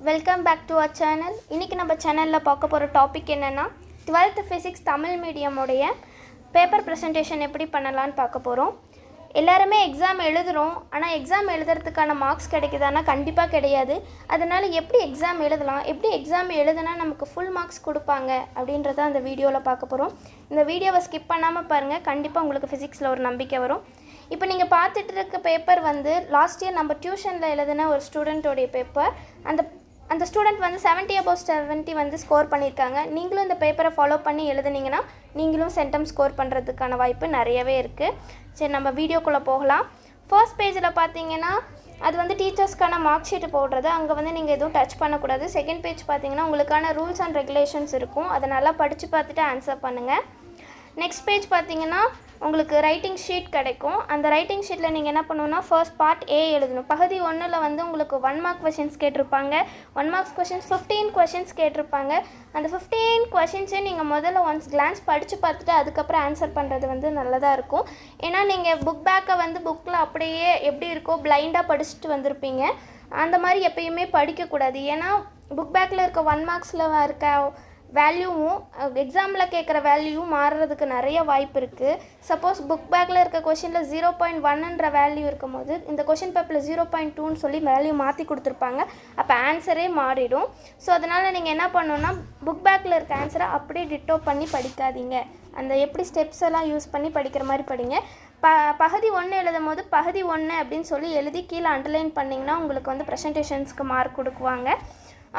Welcome back to our channel. இன்றைக்கி நம்ம சேனலில் பார்க்க போகிற டாபிக் என்னென்னா 12th ஃபிசிக்ஸ் தமிழ் மீடியமுடைய பேப்பர் ப்ரெசன்டேஷன் எப்படி பண்ணலான்னு பார்க்க போகிறோம். எல்லாருமே எக்ஸாம் எழுதுகிறோம், ஆனால் எக்ஸாம் எழுதுறதுக்கான மார்க்ஸ் கிடைக்குதானா? கண்டிப்பாக கிடையாது. அதனால் எப்படி எக்ஸாம் எழுதலாம், எப்படி எக்ஸாம் எழுதுனா நமக்கு ஃபுல் மார்க்ஸ் கொடுப்பாங்க அப்படின்றத அந்த வீடியோவில் பார்க்க போகிறோம். இந்த வீடியோவை ஸ்கிப் பண்ணாமல் பாருங்கள், கண்டிப்பாக உங்களுக்கு ஃபிசிக்ஸில் ஒரு நம்பிக்கை வரும். இப்போ நீங்கள் பார்த்துட்டு இருக்க பேப்பர் வந்து லாஸ்ட் இயர் நம்ம டியூஷனில் எழுதின ஒரு ஸ்டூடெண்ட்டோடைய பேப்பர். அந்த ஸ்டூடெண்ட் வந்து 70 above 70 வந்து ஸ்கோர் பண்ணியிருக்காங்க. நீங்களும் இந்த பேப்பரை ஃபாலோ பண்ணி எழுதுனீங்கன்னா நீங்களும் சென்டம் ஸ்கோர் பண்ணுறதுக்கான வாய்ப்பு நிறையவே இருக்குது. சரி, நம்ம வீடியோக்குள்ளே போகலாம். ஃபர்ஸ்ட் பேஜில் பார்த்தீங்கன்னா அது வந்து டீச்சர்ஸ்க்கான மார்க் ஷீட்டு போடுறது. அங்கே வந்து நீங்கள் எதுவும் டச் பண்ணக்கூடாது. செகண்ட் பேஜ் பார்த்தீங்கன்னா உங்களுக்கான ரூல்ஸ் அண்ட் ரெகுலேஷன்ஸ் இருக்கும். அதை நல்லா படித்து பார்த்துட்டு ஆன்சர் பண்ணுங்கள். நெக்ஸ்ட் பேஜ் பார்த்தீங்கன்னா உங்களுக்கு ரைட்டிங் ஷீட் கிடைக்கும். அந்த ரைட்டிங் ஷீட்டில் நீங்கள் என்ன பண்ணணும்னா ஃபர்ஸ்ட் பார்ட் ஏ எழுதணும். பகுதி 1ல் வந்து உங்களுக்கு 1 மார்க் கொஷின்ஸ் கேட்டிருப்பாங்க. 1 மார்க்ஸ் கொஷின்ஸ் 15 கொஷின்ஸ் கேட்டிருப்பாங்க. அந்த 15 கொஷின்ஸையும் நீங்கள் முதல்ல ஒன்ஸ் கிளான்ஸ் படித்து பார்த்துட்டு அதுக்கப்புறம் ஆன்சர் பண்ணுறது வந்து நல்லதாக இருக்கும். ஏன்னா நீங்கள் புக் பேக்கை வந்து புக்கில் அப்படியே எப்படி இருக்கோ பிளைண்டாக படிச்சுட்டு வந்திருப்பீங்க. அந்த மாதிரி எப்பயுமே படிக்கக்கூடாது. ஏன்னா புக் பேக்கில் இருக்க 1 மார்க்ஸில் இருக்க வேல்யூவும் எக்ஸாமில் கேட்குற வேல்யூவும் மாறுறதுக்கு நிறைய வாய்ப்பு இருக்குது. சப்போஸ் புக் பேக்கில் இருக்க கொஷினில் 0.1ன்ற வேல்யூ இருக்கும் போது இந்த கொஷின் பேப்பரில் 0.2ன்னு சொல்லி வேல்யூ மாற்றி கொடுத்துருப்பாங்க. அப்போ ஆன்சரே மாறிடும். ஸோ அதனால் நீங்கள் என்ன பண்ணணுன்னா புக் பேக்கில் இருக்க ஆன்சரை அப்படியே டிட்டோ பண்ணி படிக்காதீங்க. அந்த எப்படி ஸ்டெப்ஸ் எல்லாம் யூஸ் பண்ணி படிக்கிற மாதிரி படிங்க. பகுதி 1 எழுதும் போது பகுதி 1 அப்படின்னு சொல்லி எழுதி கீழே அண்டர்லைன் பண்ணிங்கன்னா உங்களுக்கு வந்து ப்ரெசன்டேஷன்ஸ்க்கு மார்க் கொடுக்குவாங்க.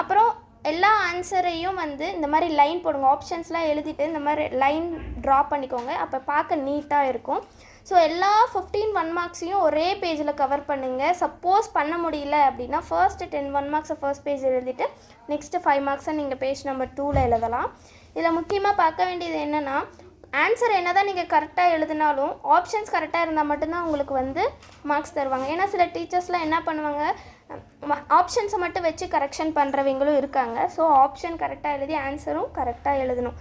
அப்புறம் எல்லா ஆன்சரையும் வந்து இந்த மாதிரி லைன் போடுங்க. ஆப்ஷன்ஸ்லாம் எழுதிட்டு இந்த மாதிரி லைன் ட்ரா பண்ணிக்கோங்க. அப்போ பார்க்க நீட்டாக இருக்கும். ஸோ எல்லா 15 1 மார்க்ஸையும் ஒரே பேஜில் கவர் பண்ணுங்கள். சப்போஸ் பண்ண முடியல அப்படின்னா ஃபர்ஸ்ட் 10 1 மார்க்ஸை ஃபர்ஸ்ட் பேஜ் எழுதிட்டு நெக்ஸ்ட்டு 5 மார்க்ஸை நீங்கள் பேஜ் நம்பர் 2ல் எழுதலாம். இதில் முக்கியமாக பார்க்க வேண்டியது என்னென்னா ஆன்சர் என்ன தான் நீங்கள் கரெக்டாக எழுதினாலும் ஆப்ஷன்ஸ் கரெக்டாக இருந்தால் மட்டும்தான் உங்களுக்கு வந்து மார்க்ஸ் தருவாங்க. ஏன்னா சில டீச்சர்ஸ்லாம் என்ன பண்ணுவாங்க, ஆப்ஷன்ஸை மட்டும் வச்சு கரெக்ஷன் பண்ணுறவங்களும் இருக்காங்க. ஸோ ஆப்ஷன் கரெக்டாக எழுதி ஆன்சரும் கரெக்டாக எழுதணும்.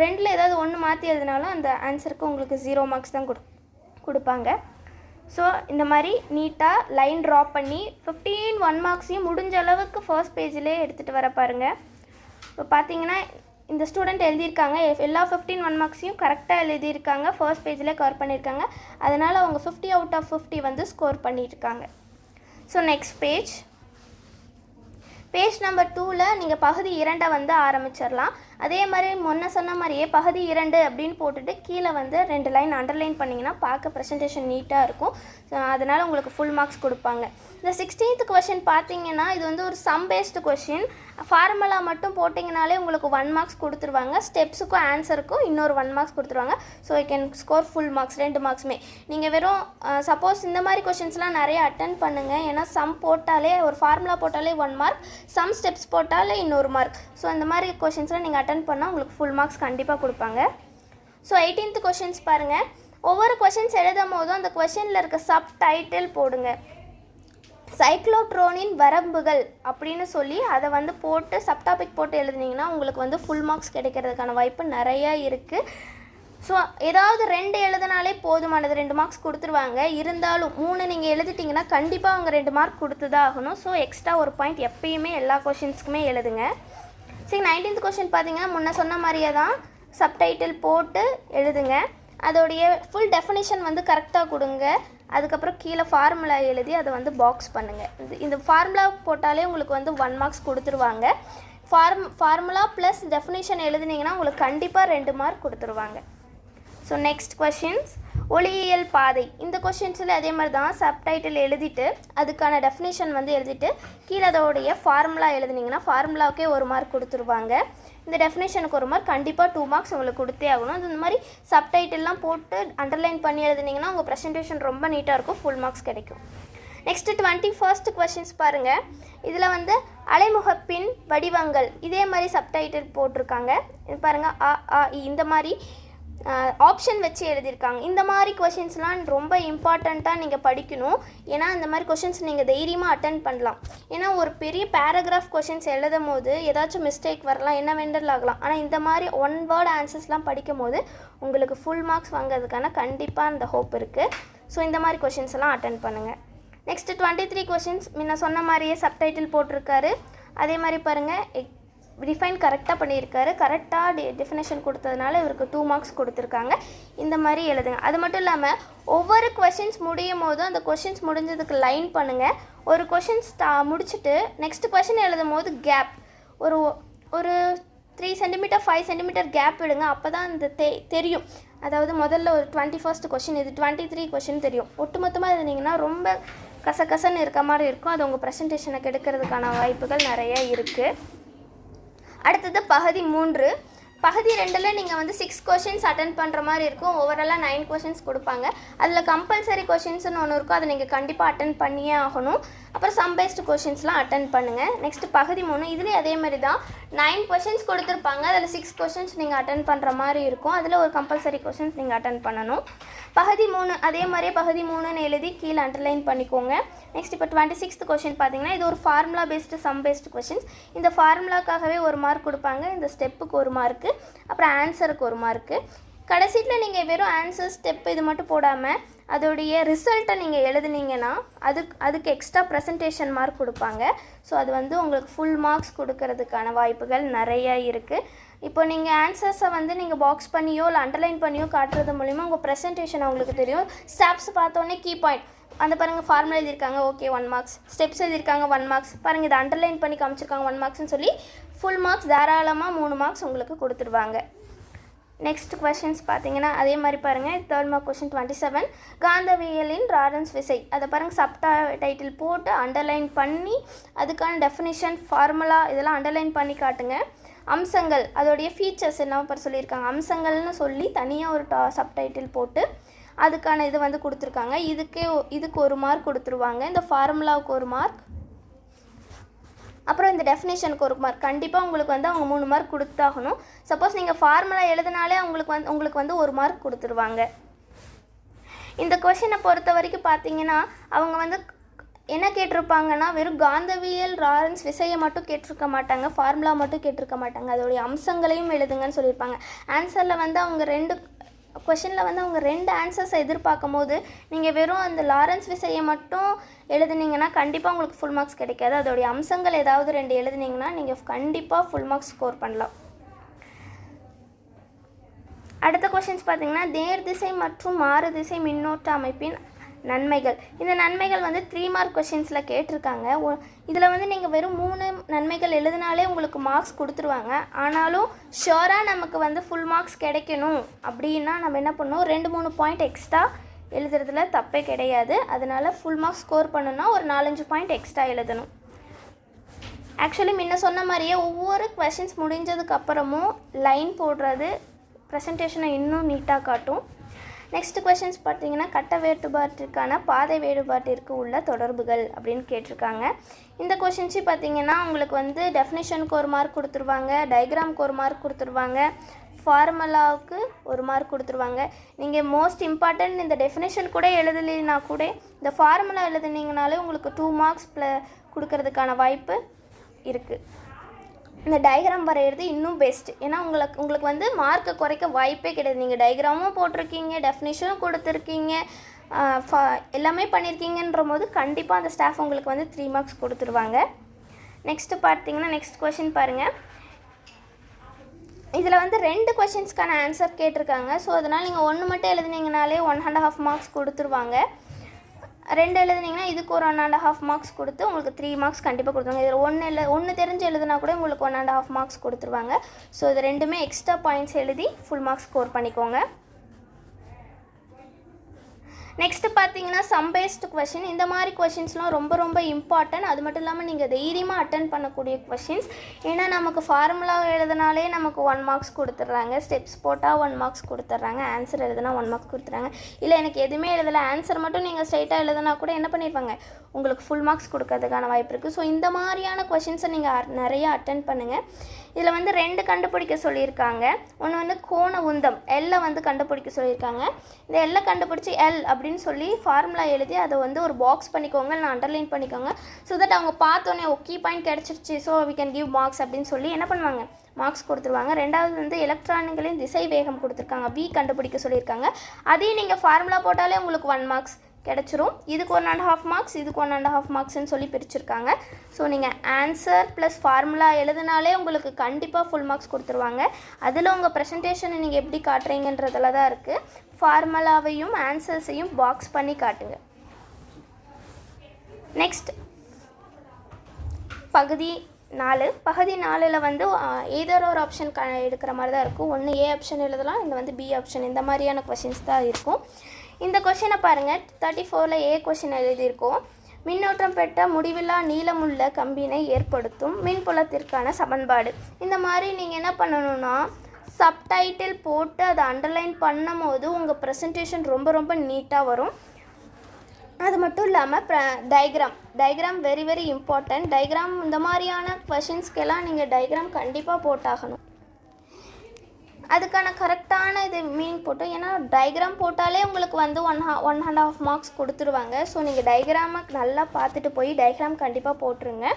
ரெண்டில் ஏதாவது ஒன்று மாற்றி எழுதினாலும் அந்த ஆன்சருக்கு உங்களுக்கு 0 மார்க்ஸ் தான் கொடுப்பாங்க. ஸோ இந்த மாதிரி நீட்டாக லைன் ட்ரா பண்ணி 15 1 மார்க்ஸையும் முடிஞ்ச அளவுக்கு ஃபர்ஸ்ட் பேஜிலே எடுத்துகிட்டு வர பாருங்கள். இப்போ பார்த்தீங்கன்னா இந்த ஸ்டூடெண்ட் எழுதியிருக்காங்க, எல்லா 15 1 மார்க்ஸையும் கரெக்டாக எழுதியிருக்காங்க, ஃபர்ஸ்ட் பேஜில் கவர் பண்ணியிருக்காங்க. அதனால் அவங்க 50 out of 50 வந்து ஸ்கோர் பண்ணியிருக்காங்க. ஸோ நெக்ஸ்ட் பேஜ் நம்பர் 2ல் நீங்கள் பகுதி 2 வந்து ஆரம்பிச்சிடலாம். அதே மாதிரி முன்ன சொன்ன மாதிரியே பகுதி 2 அப்படின்னு போட்டுட்டு கீழே வந்து 2 லைன் அண்டர்லைன் பண்ணிங்கன்னா பார்க்க ப்ரெசன்டேஷன் நீட்டாக இருக்கும். அதனால் உங்களுக்கு ஃபுல் மார்க்ஸ் கொடுப்பாங்க. இந்த 16th கொஷின் பார்த்தீங்கன்னா இது வந்து ஒரு சம் பேஸ்டு கொஷின். ஃபார்முலா மட்டும் போட்டிங்கனாலே உங்களுக்கு 1 மார்க்ஸ் கொடுத்துருவாங்க. ஸ்டெப்ஸுக்கும் ஆன்சருக்கும் இன்னொரு 1 மார்க்ஸ் கொடுத்துருவாங்க. So I can score full marks 2 மார்க்ஸுமே. நீங்கள் வெறும் சப்போஸ் இந்த மாதிரி கொஷின்ஸ்லாம் நிறைய அட்டன் பண்ணுங்கள். ஏன்னா சம் போட்டாலே ஒரு ஃபார்முலா போட்டாலே 1 மார்க், சம் ஸ்டெப்ஸ் போட்டாலே இன்னொரு மார்க். ஸோ இந்த மாதிரி கொஷின்ஸ்லாம் நீங்கள் அட்டன் பண்ணால் உங்களுக்கு ஃபுல் மார்க்ஸ் கண்டிப்பாக கொடுப்பாங்க. ஸோ 18th கொஷின்ஸ் பாருங்கள். ஒவ்வொரு கொஷின்ஸ் எழுதும் போதும் அந்த கொஷினில் இருக்க சப் டைட்டில் போடுங்க. சைக்ளோட்ரோனின் வரம்புகள் அப்படின்னு சொல்லி அதை வந்து போட்டு சப்டாபிக் போட்டு எழுதுனீங்கன்னா உங்களுக்கு வந்து ஃபுல் மார்க்ஸ் கிடைக்கிறதுக்கான வாய்ப்பு நிறையா இருக்குது. ஸோ ஏதாவது 2 எழுதினாலே போதுமானது, 2 மார்க்ஸ் கொடுத்துருவாங்க. இருந்தாலும் 3 நீங்கள் எழுதிட்டிங்கன்னா கண்டிப்பாக அவங்க 2 மார்க் கொடுத்து தான் ஆகணும். ஸோ எக்ஸ்ட்ரா ஒரு பாயிண்ட் எப்பயுமே எல்லா கொஷின்ஸ்க்குமே எழுதுங்க. சரி, 19th கொஷின் பார்த்தீங்கன்னா முன்ன சொன்ன மாதிரியே தான் சப்டைட்டில் போட்டு எழுதுங்க. அதோடைய ஃபுல் டெஃபினிஷன் வந்து கரெக்டாக கொடுங்க. அதுக்கப்புறம் கீழே ஃபார்முலா எழுதி அதை வந்து பாக்ஸ் பண்ணுங்கள். இந்த ஃபார்முலா போட்டாலே உங்களுக்கு வந்து 1 மார்க்ஸ் கொடுத்துருவாங்க. ஃபார்முலா ப்ளஸ் டெஃபினிஷன் எழுதுனீங்கன்னா உங்களுக்கு கண்டிப்பாக 2 மார்க் கொடுத்துருவாங்க. ஸோ நெக்ஸ்ட் கொஷின்ஸ் ஒளியியல் பாதை. இந்த கொஷின்ஸில் அதே மாதிரி தான் சப்டைட்டில் எழுதிட்டு அதுக்கான டெஃபினிஷன் வந்து எழுதிட்டு கீழே அதோடைய ஃபார்முலா எழுதுனீங்கன்னா ஃபார்முலாவுக்கே 1 மார்க் கொடுத்துருவாங்க. இந்த டெஃபினேஷனுக்கு 1 மார்க், கண்டிப்பாக 2 மார்க்ஸ் உங்களுக்கு கொடுத்தே ஆகணும். இந்த மாதிரி சப்டைட்டில்லாம் போட்டு அண்டர்லைன் பண்ணி எழுதுனீங்கன்னா உங்கள் ப்ரெசன்டேஷன் ரொம்ப நீட்டாக இருக்கும், ஃபுல் மார்க்ஸ் கிடைக்கும். நெக்ஸ்ட்டு 21st கொஷின்ஸ் பாருங்கள். இதில் வந்து அலைமுகப்பின் வடிவங்கள் இதே மாதிரி சப்டைட்டில் போட்டிருக்காங்க. இது பாருங்கள், அ ஆ இ இந்த மாதிரி ஆப்ஷன் வச்சு எழுதியிருக்காங்க. இந்த மாதிரி கொஷின்ஸ்லாம் ரொம்ப இம்பார்ட்டண்ட்டாக நீங்கள் படிக்கணும். ஏன்னா இந்த மாதிரி கொஷின்ஸ் நீங்கள் தைரியமாக அட்டன் பண்ணலாம். ஏன்னா ஒரு பெரிய பேராகிராஃப் கொஷின்ஸ் எழுதும் போது ஏதாச்சும் மிஸ்டேக் வரலாம், என்ன வேண்டல் ஆகலாம். ஆனால் இந்த மாதிரி 1 வேர்ட் ஆன்சர்ஸ்லாம் படிக்கும் போது உங்களுக்கு ஃபுல் மார்க்ஸ் வாங்கிறதுக்கான கண்டிப்பாக அந்த ஹோப் இருக்குது. ஸோ இந்த மாதிரி கொஷின்ஸ் எல்லாம் அட்டன் பண்ணுங்கள். நெக்ஸ்ட்டு 23 கொஷின்ஸ் முன்ன சொன்ன மாதிரியே சப்டைட்டில் போட்டிருக்காரு. அதே மாதிரி பாருங்கள் டிஃபைன் கரெக்டாக பண்ணியிருக்காரு. கரெக்டாக டெஃபினேஷன் கொடுத்ததுனால இவருக்கு 2 மார்க்ஸ் கொடுத்துருக்காங்க. இந்த மாதிரி எழுதுங்க. அது மட்டும் இல்லாமல் ஒவ்வொரு கொஷின்ஸ் முடியும் போதும் அந்த கொஷின்ஸ் முடிஞ்சதுக்கு லைன் பண்ணுங்கள். ஒரு கொஷின்ஸ் முடிச்சுட்டு நெக்ஸ்ட் கொஷின் எழுதும் போது கேப் ஒரு 3 சென்டிமீட்டர் 5 சென்டிமீட்டர் கேப் விடுங்க. அப்போ தான் அந்த தெரியும். அதாவது முதல்ல ஒரு 21st கொஷின், இது 23 கொஷின் தெரியும். ஒட்டுமொத்தமாக எழுதுனீங்கன்னா ரொம்ப கசகசன்னு இருக்க மாதிரி இருக்கும். அது உங்கள் ப்ரெசன்டேஷனை கெடுக்கிறதுக்கான வாய்ப்புகள் நிறைய இருக்குது. அடுத்தது பகுதி 3. பகுதி 2ல் நீங்கள் வந்து 6 கொஷின்ஸ் அட்டென்ட் பண்ணுற மாதிரி இருக்கும். ஓவராலாக 9 கொஷின்ஸ் கொடுப்பாங்க. அதில் கம்பல்சரி கொஷின்ஸ்னு ஒன்று இருக்கும். அதை நீங்கள் கண்டிப்பாக அட்டென்ட் பண்ணியே ஆகணும். அப்புறம் சம் பேஸ்டு கொஷின்ஸ்லாம் அட்டென்ட் பண்ணுங்கள். நெக்ஸ்ட் பகுதி 3. இதுலேயும் அதே மாதிரி தான் 9 கொஷின்ஸ் கொடுத்துருப்பாங்க. அதில் 6 கொஷின்ஸ் நீங்கள் அட்டென்ட் பண்ணுற மாதிரி இருக்கும். அதில் ஒரு கம்பல்சரி கொஷின்ஸ் நீங்கள் அட்டென்ட் பண்ணணும். பகுதி 3 அதே மாதிரியே பகுதி 3ன்னு எழுதி கீழே அண்டர்லைன் பண்ணிக்கோங்க. நெக்ஸ்ட் இப்போ 26th கொஷின் பார்த்தீங்கன்னா இது ஒரு formula based sum based questions. இந்த ஃபார்முலாக்காகவே 1 மார்க் கொடுப்பாங்க. இந்த ஸ்டெப்புக்கு 1 மார்க்கு, அப்புறம் ஆன்சருக்கு 1 மார்க்கு. கடைசியில் நீங்கள் வெறும் ஆன்சர் ஸ்டெப் இது மட்டும் போடாமல் அதோடைய ரிசல்ட்டை நீங்கள் எழுதுனீங்கன்னா அதுக்கு எக்ஸ்ட்ரா ப்ரெசன்டேஷன் மார்க் கொடுப்பாங்க. ஸோ அது வந்து உங்களுக்கு ஃபுல் மார்க்ஸ் கொடுக்கறதுக்கான வாய்ப்புகள் நிறையா இருக்குது. இப்போ நீங்கள் ஆன்சர்ஸை வந்து நீங்கள் பாக்ஸ் பண்ணியோ இல்லை அண்டர்லைன் பண்ணியோ காட்டுறது மூலிமா உங்கள் ப்ரெசன்டேஷன் அவங்களுக்கு தெரியும். ஸ்டெப்ஸ் பார்த்தோன்னே கீ பாயிண்ட் அந்த பாருங்கள், ஃபார்முலா எழுதியிருக்காங்க, ஓகே 1 மார்க்ஸ். ஸ்டெப்ஸ் எழுதியிருக்காங்க 1 மார்க்ஸ். பாருங்கள் இதை அண்டர்லைன் பண்ணி காமிச்சிருக்காங்க 1 மார்க்ஸ்னு சொல்லி ஃபுல் மார்க்ஸ் தாராளமாக 3 மார்க்ஸ் உங்களுக்கு கொடுத்துருவாங்க. நெக்ஸ்ட் கொஷின்ஸ் பார்த்தீங்கன்னா அதே மாதிரி பாருங்கள். 3rd மார்க் கொஷின் 27 காந்தவியலின் ராடன்ஸ் விசை. அதை பாருங்கள் டைட்டில் போட்டு அண்டர்லைன் பண்ணி அதுக்கான டெஃபினிஷன் ஃபார்முலா இதெல்லாம் அண்டர்லைன் பண்ணி காட்டுங்க. அம்சங்கள் அதோடைய ஃபீச்சர்ஸ் என்ன சொல்லியிருக்காங்க. அம்சங்கள்னு சொல்லி தனியாக ஒரு சப்டைட்டில் போட்டு அதுக்கான இது வந்து கொடுத்துருக்காங்க. இதுக்கு 1 மார்க் கொடுத்துருவாங்க. இந்த ஃபார்முலாவுக்கு 1 மார்க், அப்புறம் இந்த டெஃபினேஷனுக்கு 1 மார்க். கண்டிப்பாக உங்களுக்கு வந்து அவங்க 3 மார்க் கொடுத்தாகணும். சப்போஸ் நீங்கள் ஃபார்முலா எழுதினாலே உங்களுக்கு வந்து 1 மார்க் கொடுத்துருவாங்க. இந்த கொஷினை பொறுத்த வரைக்கும் பார்த்தீங்கன்னா அவங்க வந்து என்ன கேட்டிருப்பாங்கன்னா வெறும் காந்தவியல் ராரன்ஸ் விசையை மட்டும் கேட்டிருக்க மாட்டாங்க, ஃபார்முலா மட்டும் கேட்டிருக்க மாட்டாங்க, அதோடைய அம்சங்களையும் எழுதுங்கன்னு சொல்லியிருப்பாங்க. ஆன்சரில் வந்து அவங்க கொஷினில் வந்து அவங்க 2 ஆன்சர்ஸை எதிர்பார்க்கும் போது நீங்கள் வெறும் அந்த லாரன்ஸ் விசையை மட்டும் எழுதுனீங்கன்னா கண்டிப்பாக உங்களுக்கு ஃபுல் மார்க்ஸ் கிடைக்காது. அதோடைய அம்சங்கள் ஏதாவது 2 எழுதுனீங்கன்னா நீங்கள் கண்டிப்பாக ஃபுல் மார்க்ஸ் ஸ்கோர் பண்ணலாம். அடுத்த கொஷின்ஸ் பார்த்தீங்கன்னா நேர் திசை மற்றும் மாறு திசை மின்னோட்ட அமைப்பின் நன்மைகள். இந்த நன்மைகள் வந்து 3 மார்க் கொஷின்ஸில் கேட்டிருக்காங்க. இதில் வந்து நீங்கள் வெறும் 3 நன்மைகள் எழுதினாலே உங்களுக்கு மார்க்ஸ் கொடுத்துருவாங்க. ஆனாலும் ஷோராக நமக்கு வந்து ஃபுல் மார்க்ஸ் கிடைக்கணும் அப்படின்னா நம்ம என்ன பண்ணணும், 2-3 பாயிண்ட் எக்ஸ்ட்ரா எழுதுறதுல தப்பே கிடையாது. அதனால் ஃபுல் மார்க்ஸ் ஸ்கோர் பண்ணணும்னா ஒரு 4-5 பாயிண்ட் எக்ஸ்ட்ரா எழுதணும். ஆக்சுவலி முன்ன சொன்ன மாதிரியே ஒவ்வொரு கொஷின்ஸ் முடிஞ்சதுக்கப்புறமும் லைன் போடுறது ப்ரெசன்டேஷனை இன்னும் நீட்டாக காட்டும். நெக்ஸ்ட் கொஷின்ஸ் பார்த்தீங்கன்னா கட்ட வேறுபாட்டிற்கான பாதை வேறுபாட்டிற்கு உள்ள தொடர்புகள் அப்படின்னு கேட்டிருக்காங்க. இந்த கொஷின்ஸு பார்த்தீங்கன்னா உங்களுக்கு வந்து டெஃபினேஷனுக்கு 1 மார்க் கொடுத்துருவாங்க, டயக்ராமுக்கு 1 மார்க் கொடுத்துருவாங்க, ஃபார்முலாவுக்கு 1 மார்க் கொடுத்துருவாங்க. நீங்கள் மோஸ்ட் இம்பார்ட்டன்ட் இந்த டெஃபினேஷன் கூட எழுதலைன்னா கூட இந்த ஃபார்முலா எழுதுனீங்கனாலே உங்களுக்கு 2 மார்க்ஸ் கொடுக்கறதுக்கான வாய்ப்பு இருக்குது. இந்த டயக்ராம் வரைகிறது இன்னும் பெஸ்ட். ஏன்னா உங்களுக்கு வந்து மார்க்கை குறைக்க வாய்ப்பே கிடையாது. நீங்கள் டயக்ராமும் போட்டிருக்கீங்க, டெஃபினேஷனும் கொடுத்துருக்கீங்க, எல்லாமே பண்ணியிருக்கீங்கன்ற போது கண்டிப்பாக அந்த ஸ்டாஃப் உங்களுக்கு வந்து 3 மார்க்ஸ் கொடுத்துருவாங்க. நெக்ஸ்ட்டு பார்த்தீங்கன்னா நெக்ஸ்ட் கொஷின் பாருங்கள். இதில் வந்து 2 கொஷின்ஸ்க்கான ஆன்சர் கேட்டிருக்காங்க. ஸோ அதனால் நீங்கள் 1 மட்டும் எழுதுனீங்கனாலே 1.5 மார்க்ஸ் கொடுத்துருவாங்க. 2 எழுதுனீங்கன்னா இதுக்கு ஒரு 1.5 மார்க்ஸ் கொடுத்து உங்களுக்கு 3 மார்க்ஸ் கண்டிப்பாக கொடுத்துருவாங்க. இதில் ஒன்று தெரிஞ்சு எழுதுனா கூட உங்களுக்கு 1.5 மார்க்ஸ் கொடுத்துருவாங்க. ஸோ இது 2மே எக்ஸ்ட்ரா பாயிண்ட்ஸ் எழுதி ஃபுல் மார்க்ஸ் ஸ்கோர் பண்ணிக்கோங்க. நெக்ஸ்ட்டு பார்த்தீங்கன்னா சம் பேஸ்டு கொஷின். இந்த மாதிரி கொஷின்ஸ்லாம் ரொம்ப இம்பார்ட்டன்ட். அது மட்டும் இல்லாமல் நீங்கள் தைரியமாக அட்டன் பண்ணக்கூடிய கொஷின்ஸ். ஏன்னா நமக்கு ஃபார்முலா எழுதினாலே நமக்கு 1 மார்க்ஸ் கொடுத்துட்றாங்க, ஸ்டெப்ஸ் போட்டால் 1 மார்க்ஸ் கொடுத்துட்றாங்க, ஆன்சர் எழுதுனா 1 மார்க்ஸ் கொடுத்துட்றாங்க. இல்லை எனக்கு எதுவுமே எழுதலை, ஆன்சர் மட்டும் நீங்கள் ஸ்ட்ரைட்டாக எழுதுனா கூட என்ன பண்ணியிருப்பாங்க, உங்களுக்கு ஃபுல் மார்க்ஸ் கொடுக்கறதுக்கான வாய்ப்பு இருக்குது. ஸோ இந்த மாதிரியான கொஷின்ஸை நீங்கள் நிறையா அட்டன் பண்ணுங்கள். இதில் வந்து 2 கண்டுபிடிக்க சொல்லியிருக்காங்க. ஒன்று வந்து கோண உந்தம் எல்லை வந்து கண்டுபிடிக்க சொல்லியிருக்காங்க. இந்த எல்லை கண்டுபிடிச்சி எல் அப்படின்னு சொல்லி ஃபார்முலா எழுதி அதை வந்து ஒரு பாக்ஸ் பண்ணிக்கோங்க, இல்லை அண்டர்லைன் பண்ணிக்கோங்க. ஸோ தட் அவங்க பார்த்தோன்னே கீ பாயிண்ட் கிடச்சிருச்சு, so we can give marks அப்படின்னு சொல்லி என்ன பண்ணுவாங்க, மார்க்ஸ் கொடுத்துருவாங்க. 2வது வந்து எலக்ட்ரான்களின் திசை வேகம் கொடுத்துருக்காங்க, வி கண்டுபிடிக்க சொல்லியிருக்காங்க. அதையும் நீங்கள் ஃபார்முலா போட்டாலே உங்களுக்கு 1 மார்க்ஸ், கிடச்சிரும். இதுக்கு 1.5 மார்க்ஸ், இதுக்கு 1.5 மார்க்ஸ்ன்னு சொல்லி பிரிச்சுருக்காங்க. ஸோ நீங்கள் ஆன்சர் ப்ளஸ் ஃபார்முலா எழுதினாலே உங்களுக்கு கண்டிப்பாக ஃபுல் மார்க்ஸ் கொடுத்துருவாங்க. அதில் உங்கள் ப்ரெசன்டேஷனை நீங்கள் எப்படி காட்டுறீங்கன்றதில் தான் இருக்குது. ஃபார்முலாவையும் ஆன்சர்ஸையும் பாக்ஸ் பண்ணி காட்டுங்க. நெக்ஸ்ட் பகுதி 4. பகுதி 4ல் வந்து ஏதோ ஒரு ஆப்ஷன் எடுக்கிற மாதிரி தான் இருக்கும். ஒன்று ஏ ஆப்ஷன் எழுதலாம், இல்லை வந்து பி ஆப்ஷன், இந்த மாதிரியான கொஷின்ஸ் தான் இருக்கும். இந்த கொஷினை பாருங்கள். 34ல் ஏ கொஷின் எழுதியிருக்கோம். மின்னோட்டம் பெற்ற முடிவில்லா நீளமுள்ள கம்பினை ஏற்படுத்தும் மின்புலத்திற்கான சமன்பாடு. இந்த மாதிரி நீங்கள் என்ன பண்ணணும்னா சப்டைட்டில் போட்டு அதை அண்டர்லைன் பண்ணும் போது உங்கள் ப்ரெசன்டேஷன் ரொம்ப ரொம்ப நீட்டாக வரும். அது மட்டும் இல்லாமல் diagram very very important. Diagram இந்த மாதிரியான கொஷின்ஸ்க்கெல்லாம் நீங்கள் டயக்ராம் கண்டிப்பாக போட்டாகணும். அதுக்கான கரெக்டான இது மீனிங் போட்டு, ஏன்னா டயக்ராம் போட்டாலே உங்களுக்கு வந்து 1.5 மார்க்ஸ் கொடுத்துருவாங்க. ஸோ நீங்கள் டயக்ராமை நல்லா பார்த்துட்டு போய் டயக்ராம் கண்டிப்பாக போட்டுருங்க.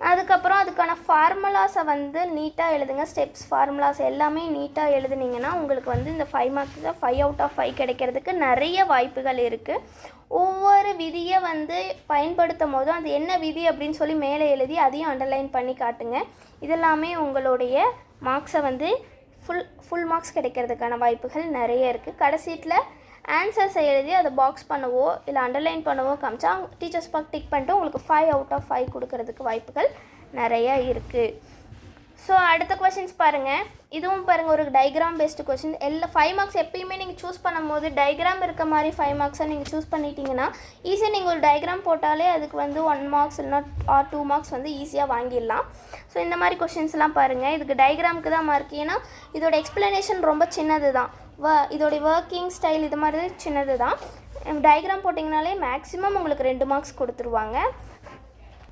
அதுக்கப்புறம் அதுக்கான ஃபார்முலாஸை வந்து நீட்டாக எழுதுங்க. ஸ்டெப்ஸ் ஃபார்முலாஸ் எல்லாமே நீட்டாக எழுதுனீங்கன்னா உங்களுக்கு வந்து இந்த 5 மார்க்ஸில் 5 out of 5 கிடைக்கிறதுக்கு நிறைய வாய்ப்புகள் இருக்குது. ஒவ்வொரு விதியை வந்து பயன்படுத்தும் போதும் அது என்ன விதி அப்படின்னு சொல்லி மேலே எழுதி அதையும் அண்டர்லைன் பண்ணி காட்டுங்க. இதெல்லாமே உங்களுடைய மார்க்ஸை வந்து ஃபுல் மார்க்ஸ் கிடைக்கிறதுக்கான வாய்ப்புகள் நிறைய இருக்குது. கடைசீட்டில் ஆன்சர்ஸை எழுதி அதை பாக்ஸ் பண்ணவோ இல்லை அண்டர்லைன் பண்ணவோ காமிச்சா டீச்சர்ஸ் பார்க்க டிக் பண்ணிட்டு உங்களுக்கு 5 out of 5 கொடுக்கறதுக்கு வாய்ப்புகள் நிறையா இருக்குது. ஸோ அடுத்த கொஷின்ஸ் பாருங்கள். இதுவும் பாருங்கள், ஒரு டயக்ராம் பேஸ்டு கொஷின். 5 மார்க்ஸ் எப்பயுமே நீங்கள் சூஸ் பண்ணும்போது டயக்ராம் இருக்க மாதிரி 5 மார்க்ஸை நீங்கள் சூஸ் பண்ணிட்டீங்கன்னா ஈஸியாக நீங்கள் ஒரு டயக்ராம் போட்டாலே அதுக்கு வந்து 1 மார்க்ஸ் இல்லைனா 2 மார்க்ஸ் வந்து ஈஸியாக வாங்கிடலாம். ஸோ இந்த மாதிரி கொஷின்ஸ்லாம் பாருங்கள். இதுக்கு டயக்ராமுக்கு தான் மார்க். ஏன்னா இதோட எக்ஸ்ப்ளனேஷன் ரொம்ப சின்னது தான். இதோடைய ஒர்க்கிங் ஸ்டைல் இது மாதிரி சின்னது தான். டயக்ராம் போட்டிங்கனாலே மேக்ஸிமம் உங்களுக்கு 2 மார்க்ஸ் கொடுத்துருவாங்க.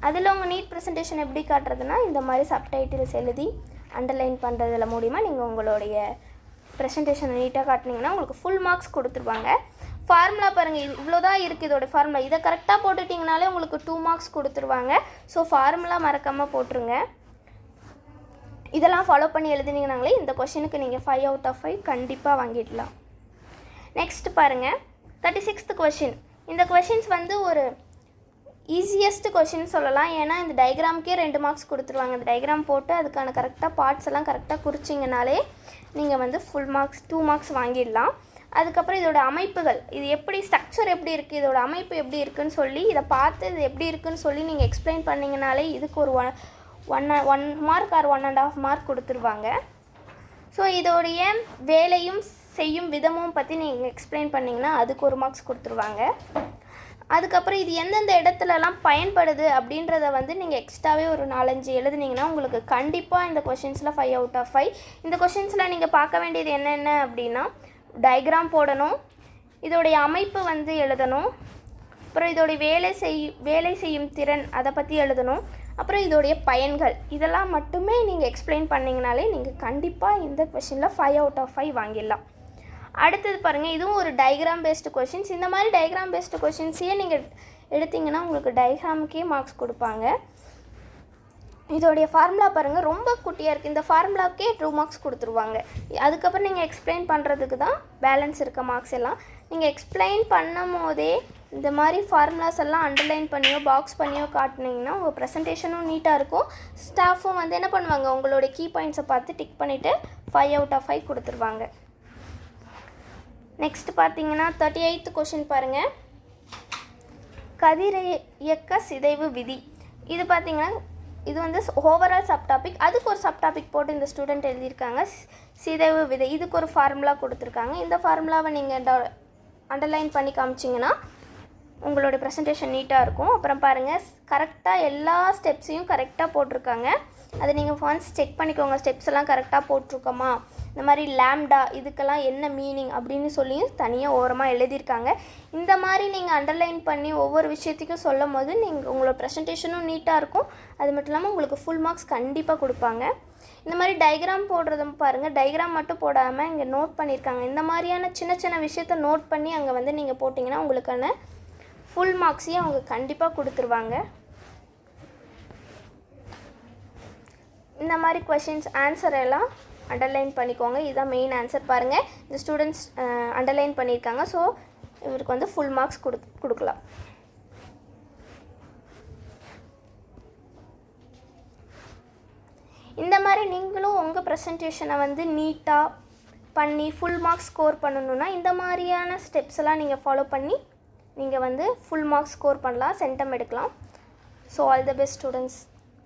அதில் உங்கள் நீட் ப்ரெசன்டேஷன் எப்படி காட்டுறதுனா இந்த மாதிரி சப்டைட்டில்ஸ் எழுதி அண்டர்லைன் பண்ணுறதுல மூலிமா நீங்கள் உங்களுடைய ப்ரெசன்டேஷனை நீட்டாக காட்டினீங்கன்னா உங்களுக்கு ஃபுல் மார்க்ஸ் கொடுத்துருவாங்க. ஃபார்முலா பாருங்கள், இது இவ்வளோ தான் இருக்குது இதோட ஃபார்முலா. இதை கரெக்டாக போட்டுட்டிங்கனாலே உங்களுக்கு 2 மார்க்ஸ் கொடுத்துருவாங்க. ஸோ ஃபார்முலா மறக்காமல் போட்டுருங்க. இதெல்லாம் ஃபாலோ பண்ணி எழுதினீங்கனாங்களே இந்த கொஷினுக்கு நீங்கள் 5 out of 5 கண்டிப்பாக வாங்கிடலாம். நெக்ஸ்ட் பாருங்கள், 36th கொஷின். இந்த கொஷின்ஸ் வந்து ஒரு ஈஸியஸ்ட் கொஷின் சொல்லலாம். ஏன்னா இந்த டயக்ராமுக்கே 2 மார்க்ஸ் கொடுத்துருவாங்க. இந்த டயக்ராம் போட்டு அதுக்கான கரெக்டாக பார்ட்ஸ் எல்லாம் கரெக்டாக குறிச்சிங்கனாலே நீங்கள் வந்து ஃபுல் மார்க்ஸ் 2 மார்க்ஸ் வாங்கிடலாம். அதுக்கப்புறம் இதோட அமைப்புகள், இது எப்படி ஸ்ட்ரக்சர் எப்படி இருக்குது, இதோட அமைப்பு எப்படி இருக்குதுன்னு சொல்லி இதை பார்த்து இது எப்படி இருக்குதுன்னு சொல்லி நீங்கள் எக்ஸ்பிளைன் பண்ணிங்கனாலே இதுக்கு ஒரு 1 மார்க் ஆர் 1.5 மார்க் கொடுத்துருவாங்க. ஸோ இதோடைய வேலையும் செய்யும் விதமும் பற்றி நீங்கள் எக்ஸ்பிளைன் பண்ணிங்கன்னா அதுக்கு 1 மார்க்ஸ் கொடுத்துருவாங்க. அதுக்கப்புறம் இது எந்தெந்த இடத்துலலாம் பயன்படுது அப்படின்றத வந்து நீங்கள் எக்ஸ்ட்ராவே ஒரு 4-5 எழுதுனீங்கன்னா உங்களுக்கு கண்டிப்பாக இந்த கொஷின்ஸில் 5 out of 5. இந்த கொஷின்ஸில் நீங்கள் பார்க்க வேண்டியது என்னென்ன அப்படின்னா டயக்ராம் போடணும், இதோடைய அமைப்பு வந்து எழுதணும், அப்புறம் இதோடைய வேலை செய்யும் திறன் அதை பற்றி எழுதணும், அப்புறம் இதோடைய பயன்கள். இதெல்லாம் மட்டுமே நீங்கள் எக்ஸ்பிளைன் பண்ணிங்கனாலே நீங்கள் கண்டிப்பாக இந்த கொஷினில் 5 out of 5 வாங்கிடலாம். அடுத்தது பாருங்கள், இதுவும் ஒரு டயக்ராம் பேஸ்டு கொஷின்ஸ். இந்த மாதிரி டயக்ராம் பேஸ்டு கொஷின்ஸையே நீங்கள் எடுத்திங்கன்னா உங்களுக்கு டயக்ராமுக்கே மார்க்ஸ் கொடுப்பாங்க. இதோடைய ஃபார்முலா பாருங்கள், ரொம்ப குட்டியாக இருக்குது. இந்த ஃபார்முலாவுக்கே 2 மார்க்ஸ் கொடுத்துருவாங்க. அதுக்கப்புறம் நீங்கள் எக்ஸ்பிளைன் பண்ணுறதுக்கு தான் பேலன்ஸ் இருக்க மார்க்ஸ் எல்லாம். நீங்கள் எக்ஸ்பிளைன் பண்ணும் போதே இந்த மாதிரி ஃபார்முலாஸ் எல்லாம் அண்டர்லைன் பண்ணியோ பாக்ஸ் பண்ணியோ காட்டினீங்கன்னா உங்கள் ப்ரெசன்டேஷனும் நீட்டாக இருக்கும். ஸ்டாஃபும் வந்து என்ன பண்ணுவாங்க, உங்களுடைய கீ பாயிண்ட்ஸை பார்த்து டிக் பண்ணிவிட்டு 5 out of 5 கொடுத்துருவாங்க. நெக்ஸ்ட் பார்த்தீங்கன்னா 38th கொஷின் பாருங்கள், கதிரியக்க சிதைவு விதி. இது பார்த்தீங்கன்னா இது வந்து ஓவரால் சப் டாபிக். அதுக்கு ஒரு சப் டாபிக் போட்டு இந்த ஸ்டூடெண்ட் எழுதியிருக்காங்க சிதைவு விதி. இதுக்கு ஒரு ஃபார்முலா கொடுத்துருக்காங்க. இந்த ஃபார்முலாவை நீங்கள் அண்டர்லைன் பண்ணி காமிச்சிங்கன்னா உங்களோட ப்ரெசன்டேஷன் நீட்டாக இருக்கும். அப்புறம் பாருங்கள், கரெக்டாக எல்லா ஸ்டெப்ஸையும் கரெக்டாக போட்டிருக்காங்க. அதை நீங்கள் ஒன்ஸ் செக் பண்ணிக்கோங்க, ஸ்டெப்ஸ் எல்லாம் கரெக்டாக போட்டிருக்கோமா. இந்த மாதிரி லேம்டா இதுக்கெல்லாம் என்ன மீனிங் அப்படின்னு சொல்லி தனியாக ஓரமாக எழுதியிருக்காங்க. இந்த மாதிரி நீங்கள் அண்டர்லைன் பண்ணி ஒவ்வொரு விஷயத்துக்கும் சொல்லும் போது நீங்கள் உங்களோட ப்ரெசன்டேஷனும் நீட்டாக இருக்கும். அது மட்டும் இல்லாமல் உங்களுக்கு ஃபுல் மார்க்ஸ் கண்டிப்பாக கொடுப்பாங்க. இந்த மாதிரி டயக்ராம் போடுறதும் பாருங்கள், டயக்ராம் மட்டும் போடாமல் இங்கே நோட் பண்ணியிருக்காங்க. இந்த மாதிரியான சின்ன சின்ன விஷயத்த நோட் பண்ணி அங்கே வந்து நீங்கள் போட்டிங்கன்னா உங்களுக்கான ஃபுல் மார்க்ஸையும் அவங்க கண்டிப்பாக கொடுத்துருவாங்க. இந்த மாதிரி கொஷின்ஸ் ஆன்சர் எல்லாம் அண்டர்லைன் பண்ணிக்கோங்க. இதுதான் மெயின் ஆன்சர். பாருங்கள், இந்த ஸ்டூடெண்ட்ஸ் அண்டர்லைன் பண்ணியிருக்காங்க. ஸோ இவருக்கு வந்து ஃபுல் மார்க்ஸ் கொடுக்கலாம். இந்த மாதிரி நீங்களும் உங்கள் ப்ரெசன்டேஷனை வந்து நீட்டாக பண்ணி ஃபுல் மார்க்ஸ் ஸ்கோர் பண்ணணுன்னா இந்த மாதிரியான ஸ்டெப்ஸ் எல்லாம் நீங்கள் ஃபாலோ பண்ணி நீங்கள் வந்து ஃபுல் மார்க்ஸ் ஸ்கோர் பண்ணலாம், சென்டம் எடுக்கலாம். So all the best students.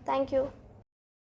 Thank you.